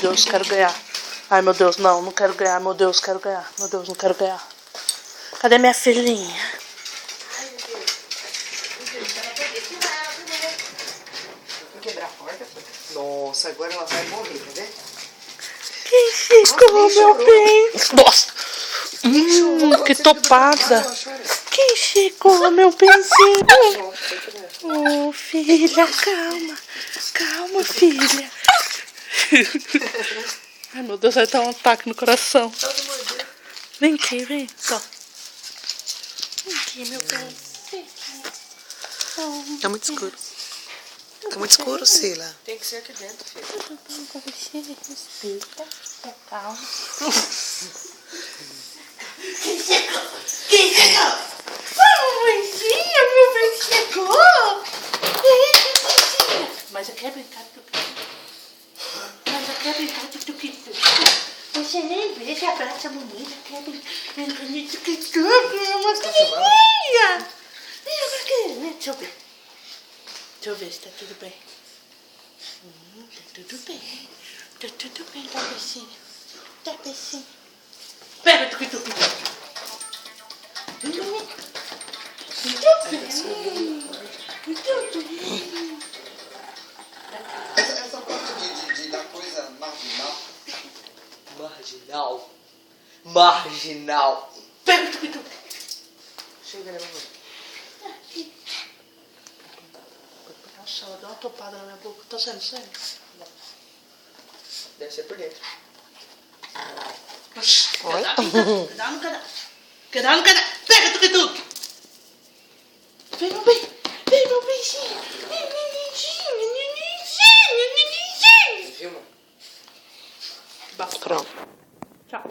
Deus, quero ganhar. Ai, meu Deus, não quero ganhar. Meu Deus, quero ganhar. Meu Deus, não quero ganhar. Cadê minha filhinha? Ai, meu Deus. Vou quebrar a porta. Nossa, agora ela vai morrer, quer ver? Quem ficou meu bem? Nossa! Que topada! Quem ficou meu benzinho? Oh, filha, calma. Calma, filha. Ai, meu Deus, vai dar um ataque no coração. Vem aqui, vem. Só. Vem aqui, meu bem. Vem aqui. Oh, Tá muito escuro. Tá muito escuro, Sila. Tem que ser aqui dentro, filho. tudo bem com você? Respeita. Calma. Quem chegou? Mamãezinha, meu bem chegou. Mas eu quero brincar de tuquito. Você nem beija, abraça a menina, quer brincar de tuquito. Uma pequenininha. Deixa eu ver. Deixa eu ver se tá tudo bem. Tá tudo bem. Tá tudo bem, tá beijinho. Tá beijinho. Pega o tuquito. Muito bem. Muito bem. Essa parte da coisa marginal. Pega o tuquito. Chega, né, mamãe? Aqui. Nossa, ela deu uma topada na minha boca. Tá saindo sangue? Deve ser por dentro. Cuidado no cadastro. Cuidado no cadastro. Pega o tuquituque. Vem, meu bem. Vem, meu beijinho. Vem, nenenzinho. Filma. Basta. Pronto. Tchau.